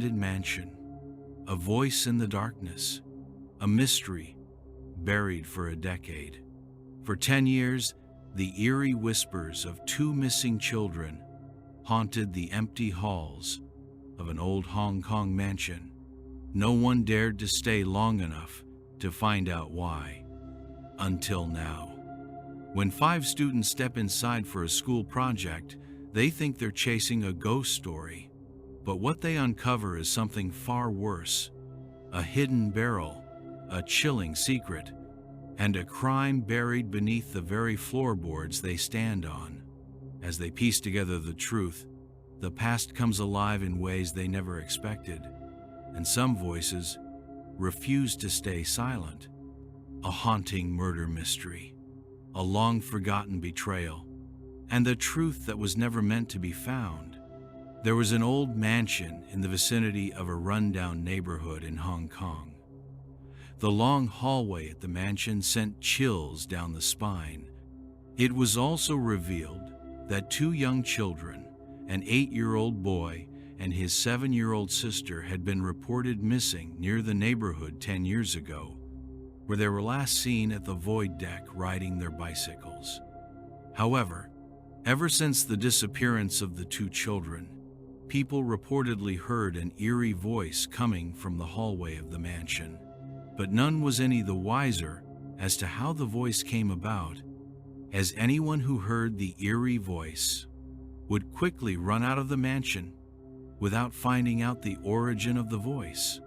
abandoned mansion, a voice in the darkness, a mystery buried for a decade. For 10 years, the eerie whispers of two missing children haunted the empty halls of an old Hong Kong mansion. No one dared to stay long enough to find out why, until now. When 5 students step inside for a school project, they think they're chasing a ghost story. But what they uncover is something far worse: a hidden barrel, a chilling secret, and a crime buried beneath the very floorboards they stand on. As they piece together the truth, the past comes alive in ways they never expected, and some voices refuse to stay silent. A haunting murder mystery, a long-forgotten betrayal, and the truth that was never meant to be found. There was an old mansion in the vicinity of a rundown neighborhood in Hong Kong. The long hallway at the mansion sent chills down the spine. It was also revealed that 2 young children, an 8-year-old boy and his 7-year-old sister, had been reported missing near the neighborhood 10 years ago, where they were last seen at the void deck riding their bicycles. However, ever since the disappearance of the 2 children, people reportedly heard an eerie voice coming from the hallway of the mansion, but none was any the wiser as to how the voice came about, as anyone who heard the eerie voice would quickly run out of the mansion without finding out the origin of the voice.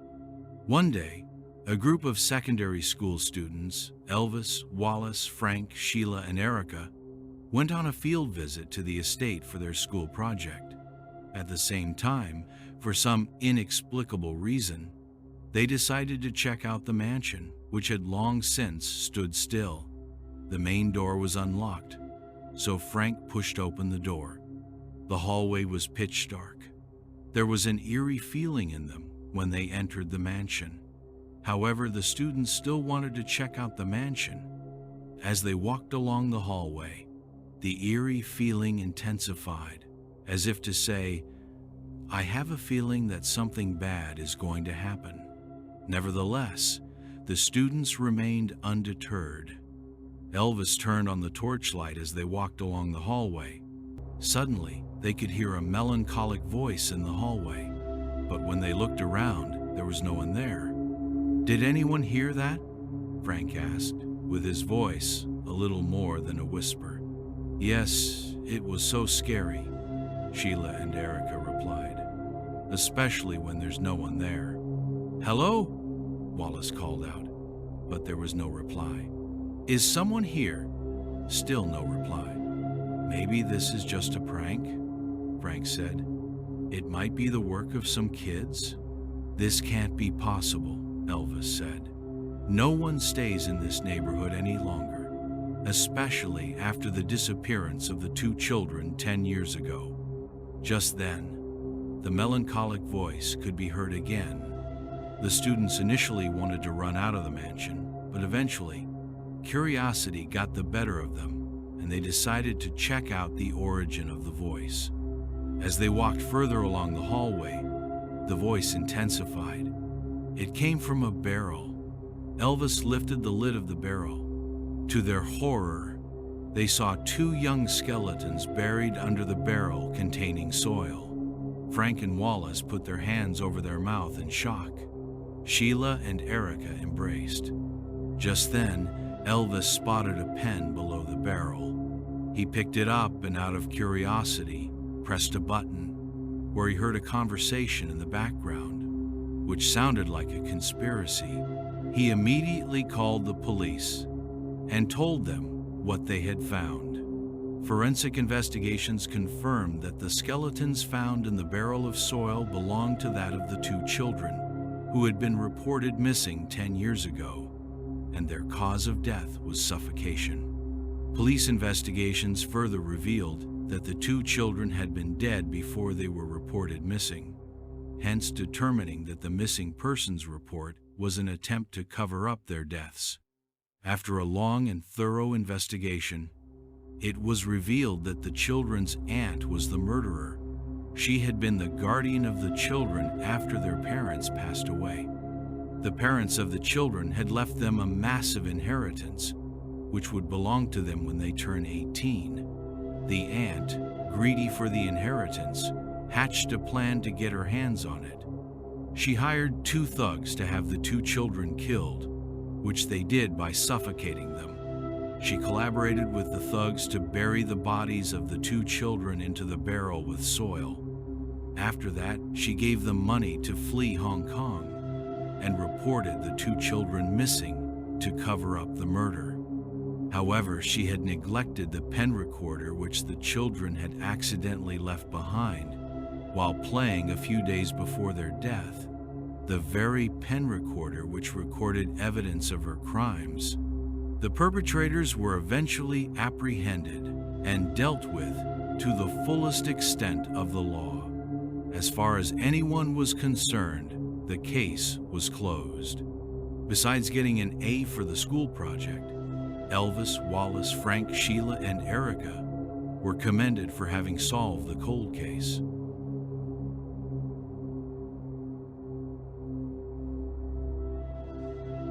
One day, a group of secondary school students, Elvis, Wallace, Frank, Sheila, and Erica, went on a field visit to the estate for their school project. At the same time, for some inexplicable reason, they decided to check out the mansion, which had long since stood still. The main door was unlocked, so Frank pushed open the door. The hallway was pitch dark. There was an eerie feeling in them when they entered the mansion. However, the students still wanted to check out the mansion. As they walked along the hallway, the eerie feeling intensified, as if to say, "I have a feeling that something bad is going to happen." Nevertheless, the students remained undeterred. Elvis turned on the torchlight as they walked along the hallway. Suddenly, they could hear a melancholic voice in the hallway, but when they looked around, there was no one there. "Did anyone hear that?" Frank asked, with his voice a little more than a whisper. "Yes, it was so scary," Sheila and Erica replied, "especially when there's no one there." "Hello?" Wallace called out, but there was no reply. "Is someone here?" Still no reply. "Maybe this is just a prank," Frank said. "It might be the work of some kids." "This can't be possible," Elvis said. "No one stays in this neighborhood any longer, especially after the disappearance of the 2 children 10 years ago." Just then, the melancholic voice could be heard again. The students initially wanted to run out of the mansion, but eventually, curiosity got the better of them, and they decided to check out the origin of the voice. As they walked further along the hallway, the voice intensified. It came from a barrel. Elvis lifted the lid of the barrel. To their horror, they saw 2 young skeletons buried under the barrel containing soil. Frank and Wallace put their hands over their mouth in shock. Sheila and Erica embraced. Just then, Elvis spotted a pen below the barrel. He picked it up and, out of curiosity, pressed a button, where he heard a conversation in the background, which sounded like a conspiracy. He immediately called the police and told them what they had found. Forensic investigations confirmed that the skeletons found in the barrel of soil belonged to that of the 2 children, who had been reported missing 10 years ago, and their cause of death was suffocation. Police investigations further revealed that the 2 children had been dead before they were reported missing, hence determining that the missing persons report was an attempt to cover up their deaths. After a long and thorough investigation, it was revealed that the children's aunt was the murderer. She had been the guardian of the children after their parents passed away. The parents of the children had left them a massive inheritance, which would belong to them when they turn 18. The aunt, greedy for the inheritance, hatched a plan to get her hands on it. She hired 2 thugs to have the 2 children killed, which they did by suffocating them. She collaborated with the thugs to bury the bodies of the 2 children into the barrel with soil. After that, she gave them money to flee Hong Kong and reported the 2 children missing to cover up the murder. However, she had neglected the pen recorder which the children had accidentally left behind while playing a few days before their death, the very pen recorder which recorded evidence of her crimes. The perpetrators were eventually apprehended and dealt with to the fullest extent of the law. As far as anyone was concerned, the case was closed. Besides getting an A for the school project, Elvis, Wallace, Frank, Sheila, and Erica were commended for having solved the cold case.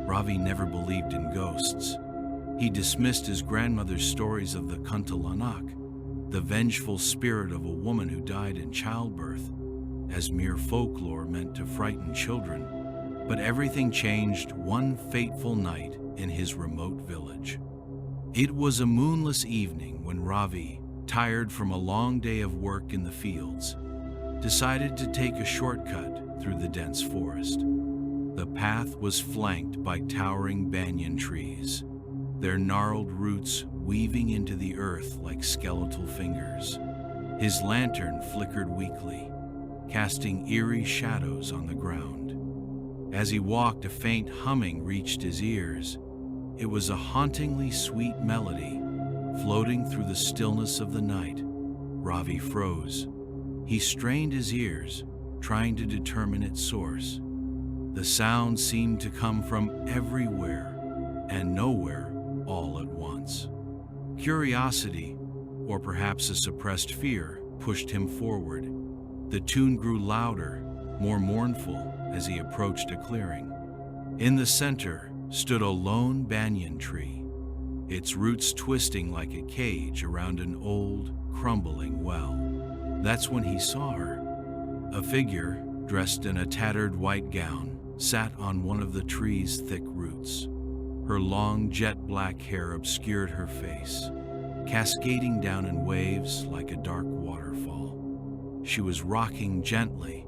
Ravi never believed in ghosts. He dismissed his grandmother's stories of the Kuntilanak, the vengeful spirit of a woman who died in childbirth, as mere folklore meant to frighten children. But everything changed one fateful night in his remote village. It was a moonless evening when Ravi, tired from a long day of work in the fields, decided to take a shortcut through the dense forest. The path was flanked by towering banyan trees, their gnarled roots weaving into the earth like skeletal fingers. His lantern flickered weakly, casting eerie shadows on the ground. As he walked, a faint humming reached his ears. It was a hauntingly sweet melody, floating through the stillness of the night. Ravi froze. He strained his ears, trying to determine its source. The sound seemed to come from everywhere and nowhere all at once. Curiosity, or perhaps a suppressed fear, pushed him forward. The tune grew louder, more mournful, as he approached a clearing. In the center stood a lone banyan tree, its roots twisting like a cage around an old, crumbling well. That's when he saw her. A figure, dressed in a tattered white gown, sat on one of the tree's thick roots. Her long, jet-black hair obscured her face, cascading down in waves like a dark waterfall. She was rocking gently,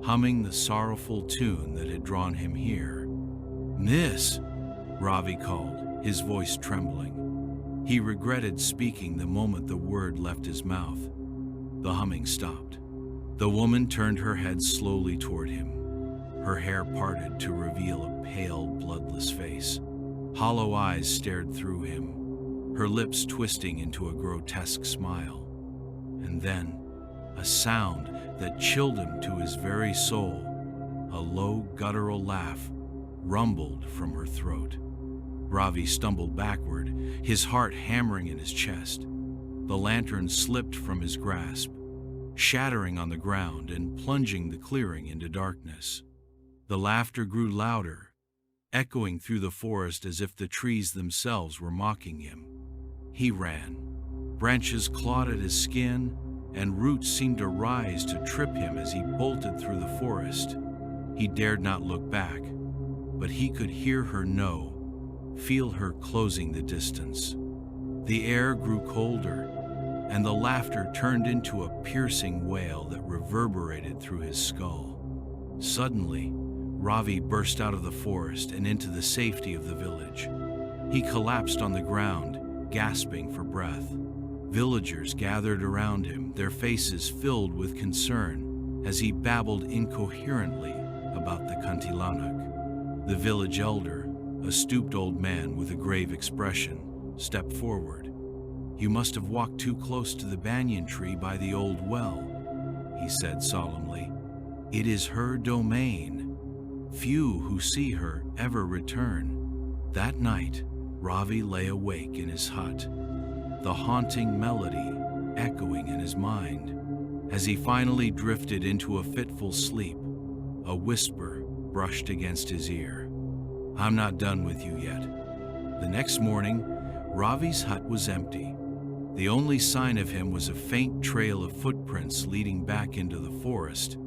humming the sorrowful tune that had drawn him here. "Miss," Ravi called, his voice trembling. He regretted speaking the moment the word left his mouth. The humming stopped. The woman turned her head slowly toward him. Her hair parted to reveal a pale, bloodless face. Hollow eyes stared through him, her lips twisting into a grotesque smile. And then, a sound that chilled him to his very soul, a low, guttural laugh, rumbled from her throat. Ravi stumbled backward, his heart hammering in his chest. The lantern slipped from his grasp, shattering on the ground and plunging the clearing into darkness. The laughter grew louder, echoing through the forest as if the trees themselves were mocking him. He ran. Branches clawed at his skin, and roots seemed to rise to trip him as he bolted through the forest. He dared not look back, but he could hear her know, feel her closing the distance. The air grew colder, and the laughter turned into a piercing wail that reverberated through his skull. Suddenly, Ravi burst out of the forest and into the safety of the village. He collapsed on the ground, gasping for breath. Villagers gathered around him, their faces filled with concern as he babbled incoherently about the Kuntilanak. The village elder, a stooped old man with a grave expression, stepped forward. "You must have walked too close to the banyan tree by the old well," he said solemnly. "It is her domain. Few who see her ever return." That night, Ravi lay awake in his hut, the haunting melody echoing in his mind. As he finally drifted into a fitful sleep, a whisper brushed against his ear. "I'm not done with you yet." The next morning, Ravi's hut was empty. The only sign of him was a faint trail of footprints leading back into the forest,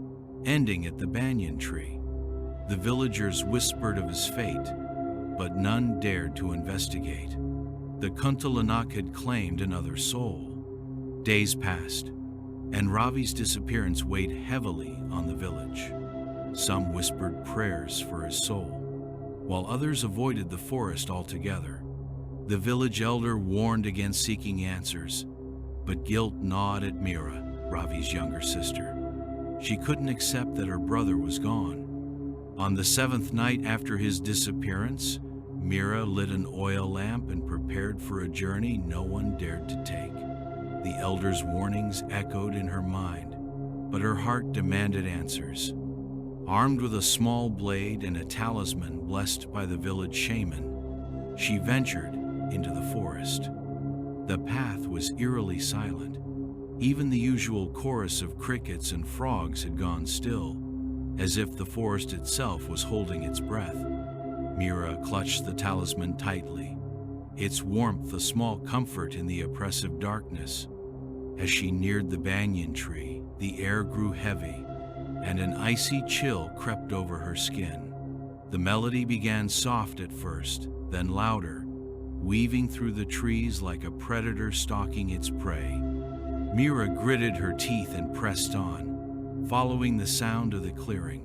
ending at the banyan tree. The villagers whispered of his fate, but none dared to investigate. The Kuntilanak had claimed another soul. Days passed, and Ravi's disappearance weighed heavily on the village. Some whispered prayers for his soul, while others avoided the forest altogether. The village elder warned against seeking answers, but guilt gnawed at Mira, Ravi's younger sister. She couldn't accept that her brother was gone. On the 7th night after his disappearance, Mira lit an oil lamp and prepared for a journey no one dared to take. The elder's warnings echoed in her mind, but her heart demanded answers. Armed with a small blade and a talisman blessed by the village shaman, she ventured into the forest. The path was eerily silent. Even the usual chorus of crickets and frogs had gone still, as if the forest itself was holding its breath. Mira clutched the talisman tightly, its warmth a small comfort in the oppressive darkness. As she neared the banyan tree, the air grew heavy, and an icy chill crept over her skin. The melody began soft at first, then louder, weaving through the trees like a predator stalking its prey. Mira gritted her teeth and pressed on, following the sound of the clearing.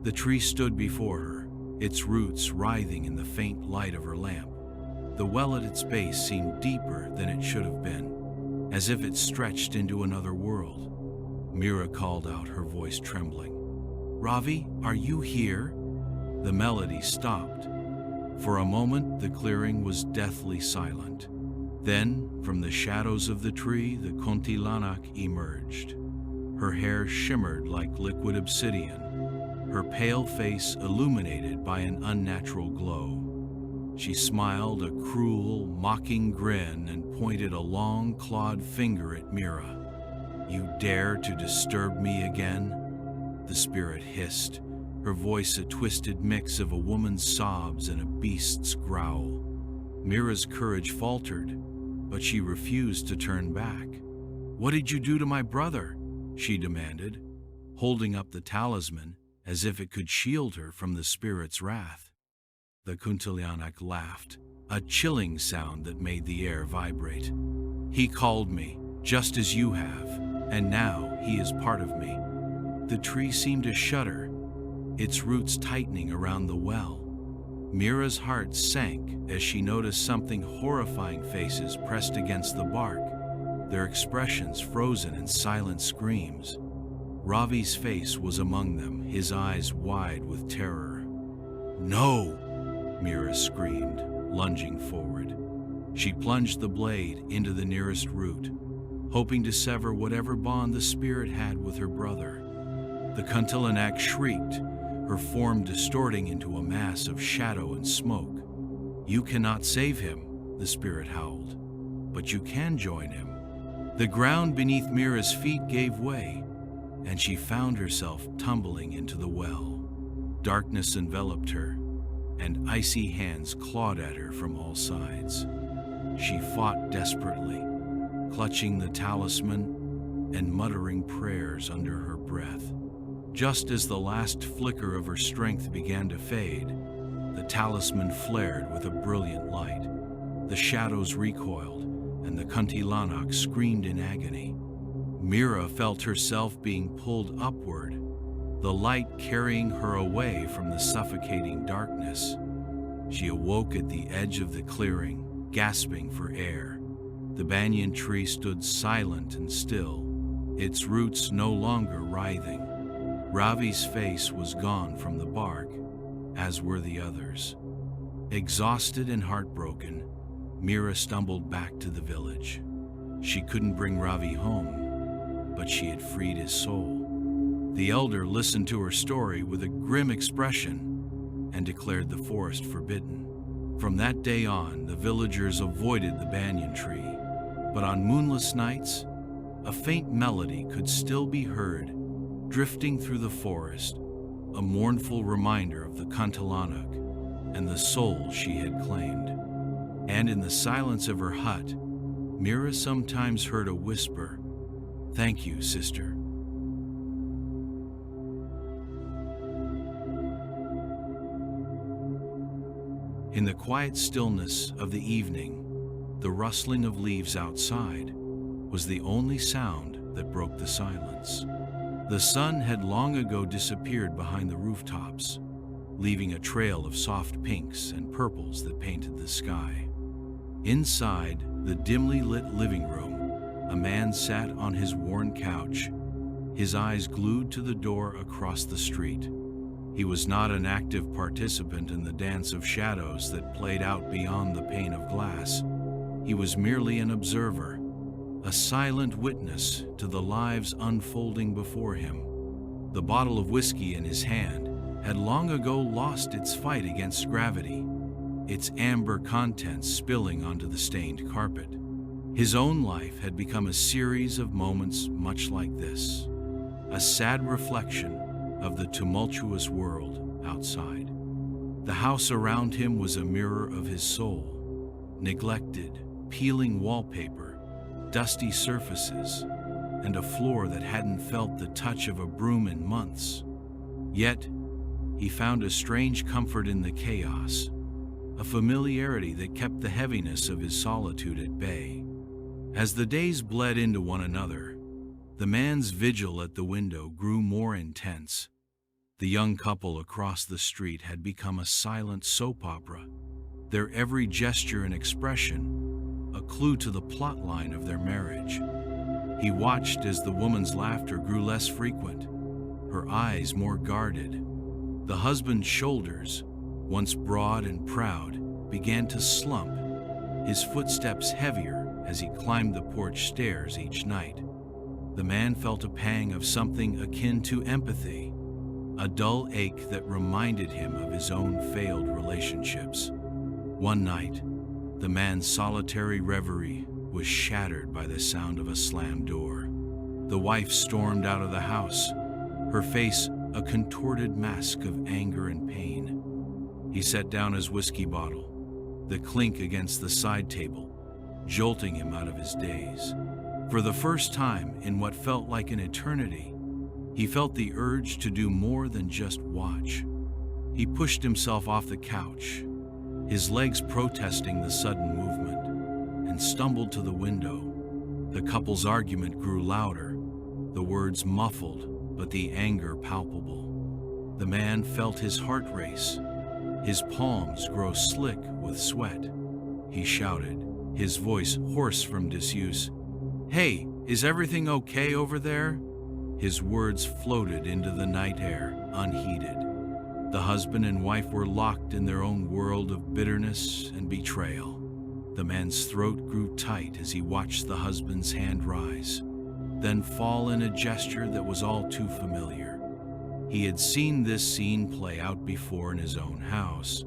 The tree stood before her, its roots writhing in the faint light of her lamp. The well at its base seemed deeper than it should have been, as if it stretched into another world. Mira called out, her voice trembling. "Ravi, are you here?" The melody stopped. For a moment, the clearing was deathly silent. Then, from the shadows of the tree, the Kuntilanak emerged. Her hair shimmered like liquid obsidian, her pale face illuminated by an unnatural glow. She smiled a cruel, mocking grin and pointed a long, clawed finger at Mira. "You dare to disturb me again?" The spirit hissed, her voice a twisted mix of a woman's sobs and a beast's growl. Mira's courage faltered, but she refused to turn back. "What did you do to my brother?" she demanded, holding up the talisman as if it could shield her from the spirit's wrath. The Kuntilanak laughed, a chilling sound that made the air vibrate. "He called me, just as you have, and now he is part of me." The tree seemed to shudder, its roots tightening around the well. Mira's heart sank as she noticed something horrifying faces pressed against the bark, their expressions frozen in silent screams. Ravi's face was among them, his eyes wide with terror. "No!" Mira screamed, lunging forward. She plunged the blade into the nearest root, hoping to sever whatever bond the spirit had with her brother. The Kuntilanak shrieked, her form distorting into a mass of shadow and smoke. "You cannot save him," the spirit howled, "but you can join him." The ground beneath Mira's feet gave way, and she found herself tumbling into the well. Darkness enveloped her, and icy hands clawed at her from all sides. She fought desperately, clutching the talisman and muttering prayers under her breath. Just as the last flicker of her strength began to fade, the talisman flared with a brilliant light. The shadows recoiled, and the Kuntilanak screamed in agony. Mira felt herself being pulled upward, the light carrying her away from the suffocating darkness. She awoke at the edge of the clearing, gasping for air. The banyan tree stood silent and still, its roots no longer writhing. Ravi's face was gone from the bark, as were the others. Exhausted and heartbroken, Mira stumbled back to the village. She couldn't bring Ravi home, but she had freed his soul. The elder listened to her story with a grim expression and declared the forest forbidden. From that day on, the villagers avoided the banyan tree, but on moonless nights, a faint melody could still be heard, drifting through the forest, a mournful reminder of the Kuntilanak and the soul she had claimed. And in the silence of her hut, Mira sometimes heard a whisper, "Thank you, sister." In the quiet stillness of the evening, the rustling of leaves outside was the only sound that broke the silence. The sun had long ago disappeared behind the rooftops, leaving a trail of soft pinks and purples that painted the sky. Inside the dimly lit living room, a man sat on his worn couch, his eyes glued to the door across the street. He was not an active participant in the dance of shadows that played out beyond the pane of glass. He was merely an observer, a silent witness to the lives unfolding before him. The bottle of whiskey in his hand had long ago lost its fight against gravity, its amber contents spilling onto the stained carpet. His own life had become a series of moments much like this, a sad reflection of the tumultuous world outside. The house around him was a mirror of his soul, neglected, peeling wallpaper, dusty surfaces, and a floor that hadn't felt the touch of a broom in months. Yet, he found a strange comfort in the chaos, a familiarity that kept the heaviness of his solitude at bay. As the days bled into one another, the man's vigil at the window grew more intense. The young couple across the street had become a silent soap opera, their every gesture and expression a clue to the plotline of their marriage. He watched as the woman's laughter grew less frequent, her eyes more guarded. The husband's shoulders, once broad and proud, began to slump, his footsteps heavier as he climbed the porch stairs each night. The man felt a pang of something akin to empathy, a dull ache that reminded him of his own failed relationships. One night, the man's solitary reverie was shattered by the sound of a slammed door. The wife stormed out of the house, her face a contorted mask of anger and pain. He set down his whiskey bottle, the clink against the side table, jolting him out of his daze. For the first time in what felt like an eternity, he felt the urge to do more than just watch. He pushed himself off the couch, his legs protesting the sudden movement, and stumbled to the window. The couple's argument grew louder, the words muffled, but the anger palpable. The man felt his heart race, his palms grow slick with sweat. He shouted, his voice hoarse from disuse, "Hey, is everything okay over there?" His words floated into the night air, unheeded. The husband and wife were locked in their own world of bitterness and betrayal. The man's throat grew tight as he watched the husband's hand rise, then fall in a gesture that was all too familiar. He had seen this scene play out before in his own house,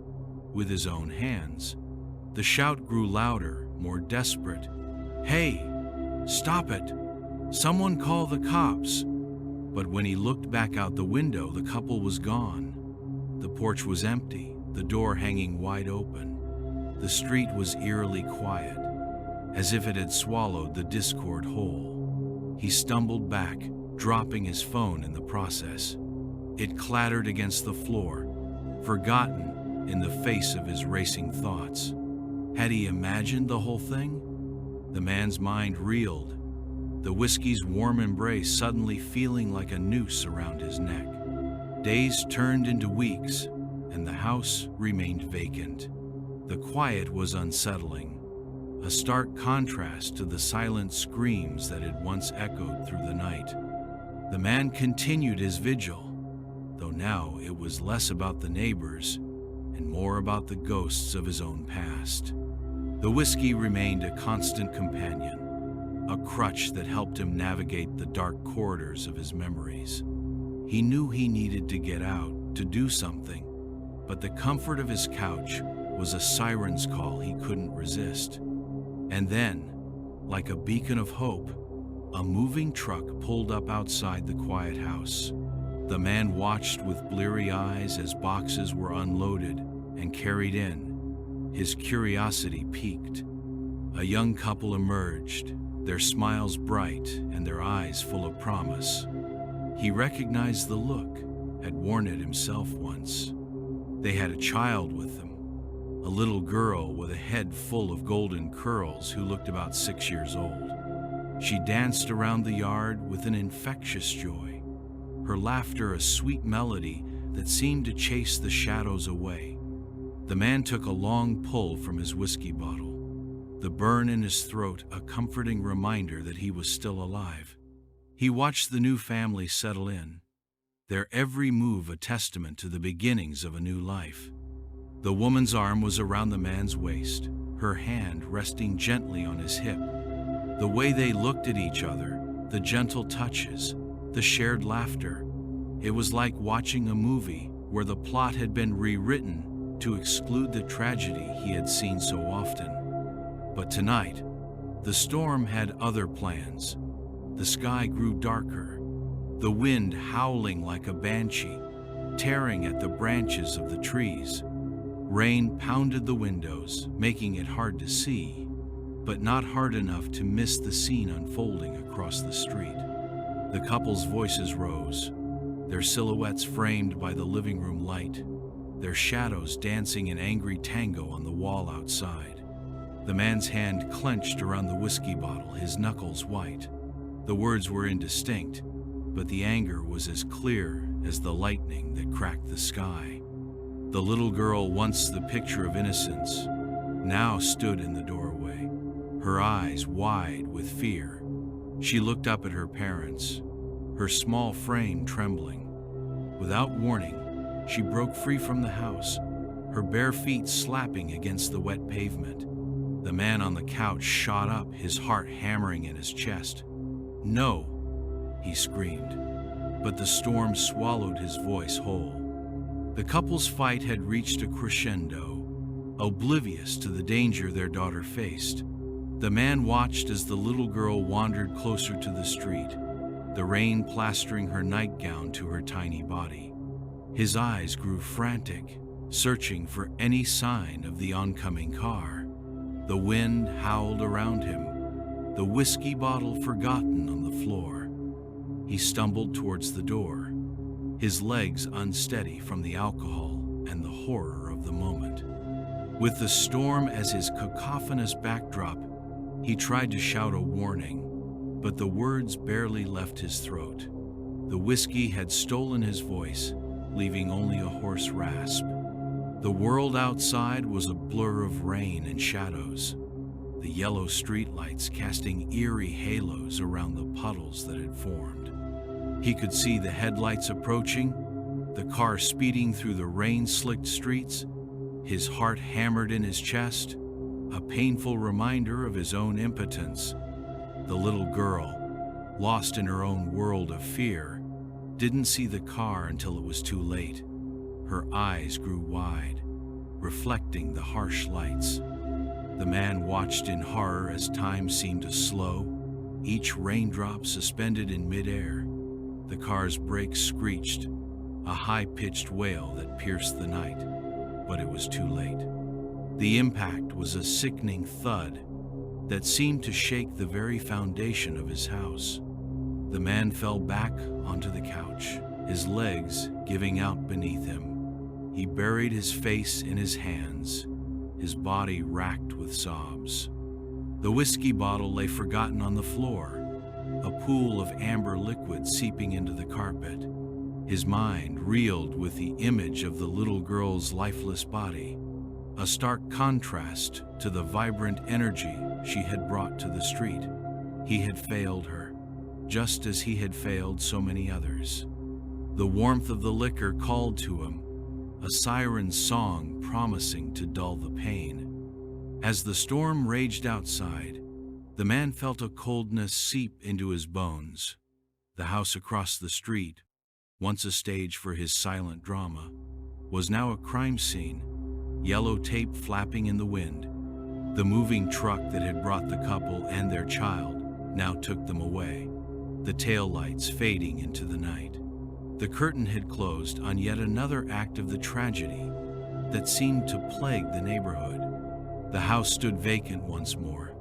with his own hands. The shout grew louder, more desperate. "Hey, stop it! Someone call the cops!" But when he looked back out the window, the couple was gone. The porch was empty, the door hanging wide open. The street was eerily quiet, as if it had swallowed the discord whole. He stumbled back, dropping his phone in the process. It clattered against the floor, forgotten in the face of his racing thoughts. Had he imagined the whole thing? The man's mind reeled, the whiskey's warm embrace suddenly feeling like a noose around his neck. Days turned into weeks, and the house remained vacant. The quiet was unsettling, a stark contrast to the silent screams that had once echoed through the night. The man continued his vigil, though now it was less about the neighbors and more about the ghosts of his own past. The whiskey remained a constant companion, a crutch that helped him navigate the dark corridors of his memories. He knew he needed to get out, to do something, but the comfort of his couch was a siren's call he couldn't resist. And then, like a beacon of hope, A moving truck pulled up outside the quiet house. The man watched with bleary eyes as boxes were unloaded and carried in. His curiosity piqued. A young couple emerged, their smiles bright and their eyes full of promise. He recognized the look, had worn it himself once. They had a child with them, a little girl with a head full of golden curls who looked about 6 years old. She danced around the yard with an infectious joy, her laughter a sweet melody that seemed to chase the shadows away. The man took a long pull from his whiskey bottle, the burn in his throat a comforting reminder that he was still alive. He watched the new family settle in, their every move a testament to the beginnings of a new life. The woman's arm was around the man's waist, her hand resting gently on his hip. The way they looked at each other, the gentle touches, the shared laughter, it was like watching a movie where the plot had been rewritten to exclude the tragedy he had seen so often. But tonight, the storm had other plans. The sky grew darker, the wind howling like a banshee, tearing at the branches of the trees. Rain pounded the windows, making it hard to see, but not hard enough to miss the scene unfolding across the street. The couple's voices rose, their silhouettes framed by the living room light, their shadows dancing an angry tango on the wall outside. The man's hand clenched around the whiskey bottle, his knuckles white. The words were indistinct, but the anger was as clear as the lightning that cracked the sky. The little girl, once the picture of innocence, now stood in the doorway, her eyes wide with fear. She looked up at her parents, her small frame trembling. Without warning, she broke free from the house, her bare feet slapping against the wet pavement. The man on the couch shot up, his heart hammering in his chest. "No," he screamed, but the storm swallowed his voice whole. The couple's fight had reached a crescendo, oblivious to the danger their daughter faced. The man watched as the little girl wandered closer to the street, the rain plastering her nightgown to her tiny body. His eyes grew frantic, searching for any sign of the oncoming car. The wind howled around him, the whiskey bottle forgotten on the floor. He stumbled towards the door, his legs unsteady from the alcohol and the horror of the moment. With the storm as his cacophonous backdrop, he tried to shout a warning, but the words barely left his throat. The whiskey had stolen his voice, leaving only a hoarse rasp. The world outside was a blur of rain and shadows, the yellow streetlights casting eerie halos around the puddles that had formed. He could see the headlights approaching, the car speeding through the rain-slicked streets. His heart hammered in his chest, a painful reminder of his own impotence. The little girl, lost in her own world of fear, didn't see the car until it was too late. Her eyes grew wide, reflecting the harsh lights. The man watched in horror as time seemed to slow, each raindrop suspended in midair. The car's brakes screeched, a high-pitched wail that pierced the night, but it was too late. The impact was a sickening thud that seemed to shake the very foundation of his house. The man fell back onto the couch, his legs giving out beneath him. He buried his face in his hands, his body racked with sobs. The whiskey bottle lay forgotten on the floor, a pool of amber liquid seeping into the carpet. His mind reeled with the image of the little girl's lifeless body, a stark contrast to the vibrant energy she had brought to the street. He had failed her, just as he had failed so many others. The warmth of the liquor called to him, a siren's song promising to dull the pain. As the storm raged outside, the man felt a coldness seep into his bones. The house across the street, once a stage for his silent drama, was now a crime scene, yellow tape flapping in the wind. The moving truck that had brought the couple and their child now took them away, the taillights fading into the night. The curtain had closed on yet another act of the tragedy that seemed to plague the neighborhood. The house stood vacant once more,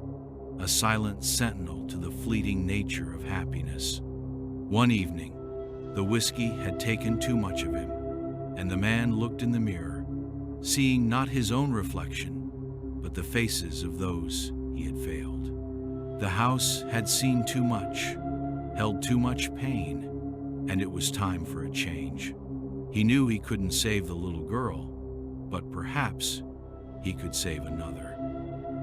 a silent sentinel to the fleeting nature of happiness. One evening, the whiskey had taken too much of him, and the man looked in the mirror, seeing not his own reflection, but the faces of those he had failed. The house had seen too much, held too much pain, and it was time for a change. He knew he couldn't save the little girl, but perhaps he could save another.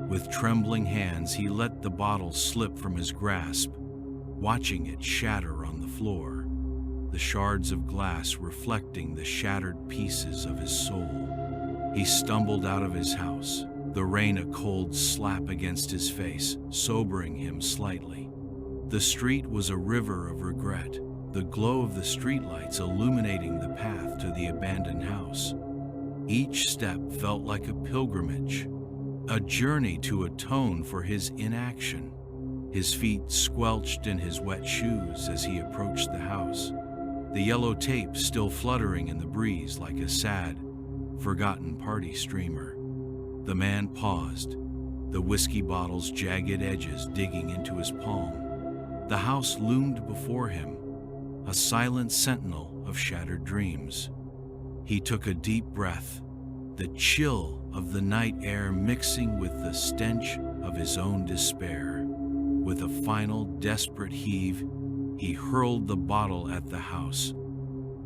With trembling hands, he let the bottle slip from his grasp, watching it shatter on the floor, the shards of glass reflecting the shattered pieces of his soul. He stumbled out of his house, the rain a cold slap against his face, sobering him slightly. The street was a river of regret, the glow of the streetlights illuminating the path to the abandoned house. Each step felt like a pilgrimage, a journey to atone for his inaction. His feet squelched in his wet shoes as he approached the house, the yellow tape still fluttering in the breeze like a sad, forgotten party streamer. The man paused, the whiskey bottle's jagged edges digging into his palm. The house loomed before him, a silent sentinel of shattered dreams. He took a deep breath, the chill of the night air mixing with the stench of his own despair. With a final desperate heave, he hurled the bottle at the house.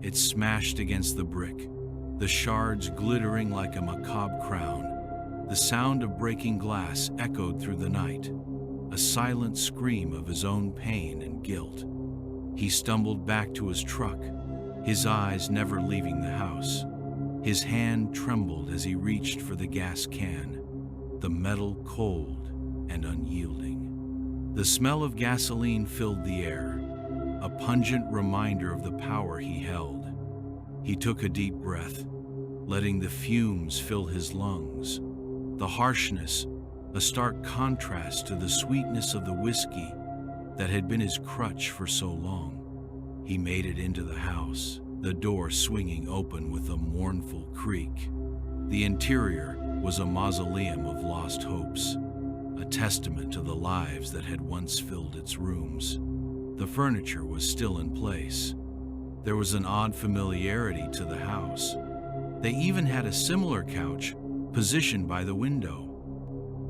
It smashed against the brick, the shards glittering like a macabre crown. The sound of breaking glass echoed through the night, a silent scream of his own pain and guilt. He stumbled back to his truck, his eyes never leaving the house. His hand trembled as he reached for the gas can, the metal cold and unyielding. The smell of gasoline filled the air, a pungent reminder of the power he held. He took a deep breath, letting the fumes fill his lungs. The harshness, a stark contrast to the sweetness of the whiskey that had been his crutch for so long. He made it into the house, the door swinging open with a mournful creak. The interior was a mausoleum of lost hopes, a testament to the lives that had once filled its rooms. The furniture was still in place. There was an odd familiarity to the house. They even had a similar couch positioned by the window,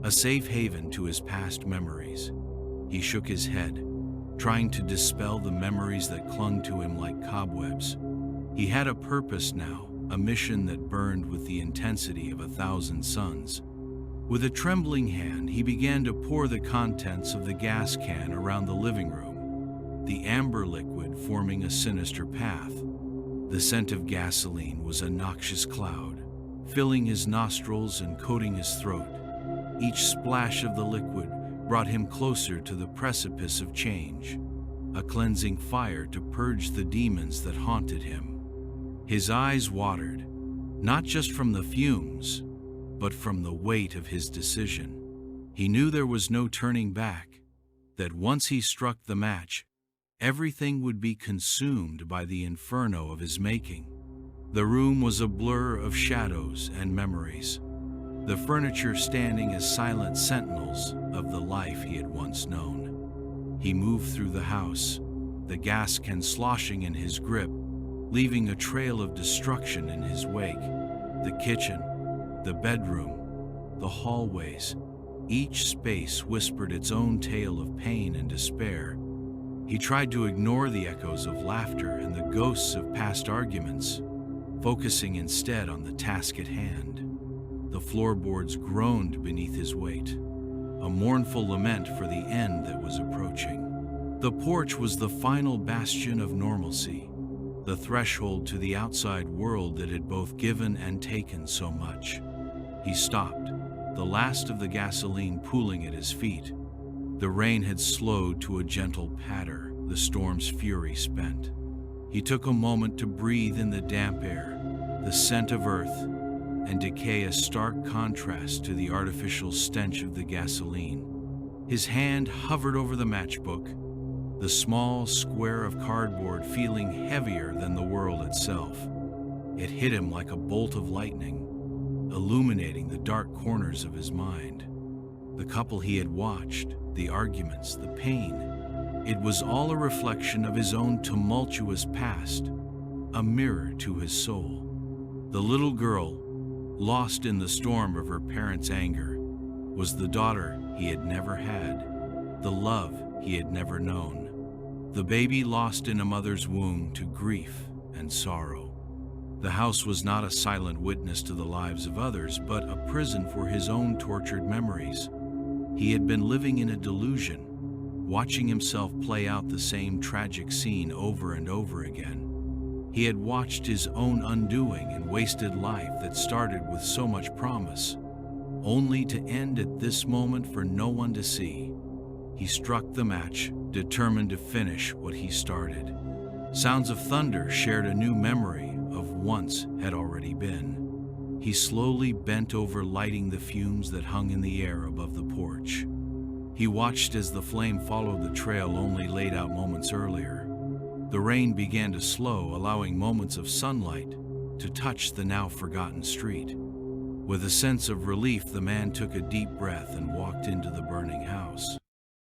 a safe haven to his past memories. He shook his head, trying to dispel the memories that clung to him like cobwebs. He had a purpose now, a mission that burned with the intensity of 1,000 suns. With a trembling hand, he began to pour the contents of the gas can around the living room, the amber liquid forming a sinister path. The scent of gasoline was a noxious cloud, filling his nostrils and coating his throat. Each splash of the liquid brought him closer to the precipice of change, a cleansing fire to purge the demons that haunted him. His eyes watered, not just from the fumes, but from the weight of his decision. He knew there was no turning back, that once he struck the match, everything would be consumed by the inferno of his making. The room was a blur of shadows and memories, the furniture standing as silent sentinels of the life he had once known. He moved through the house, the gas can sloshing in his grip, leaving a trail of destruction in his wake. The kitchen, the bedroom, the hallways, each space whispered its own tale of pain and despair. He tried to ignore the echoes of laughter and the ghosts of past arguments, focusing instead on the task at hand. The floorboards groaned beneath his weight, a mournful lament for the end that was approaching. The porch was the final bastion of normalcy, the threshold to the outside world that had both given and taken so much. He stopped, the last of the gasoline pooling at his feet. The rain had slowed to a gentle patter, the storm's fury spent. He took a moment to breathe in the damp air, the scent of earth and decay, a stark contrast to the artificial stench of the gasoline. His hand hovered over the matchbook, the small square of cardboard feeling heavier than the world itself. It hit him like a bolt of lightning, illuminating the dark corners of his mind. The couple he had watched, the arguments, the pain, it was all a reflection of his own tumultuous past, a mirror to his soul. The little girl, lost in the storm of her parents' anger, was the daughter he had never had, the love he had never known, the baby lost in a mother's womb to grief and sorrow. The house was not a silent witness to the lives of others, but a prison for his own tortured memories. He had been living in a delusion, watching himself play out the same tragic scene over and over again. He had watched his own undoing and wasted life that started with so much promise, only to end at this moment for no one to see. He struck the match, determined to finish what he started. Sounds of thunder shared a new memory of once had already been. He slowly bent over, lighting the fumes that hung in the air above the porch. He watched as the flame followed the trail only laid out moments earlier. The rain began to slow, allowing moments of sunlight to touch the now forgotten street. With a sense of relief, the man took a deep breath and walked into the burning house.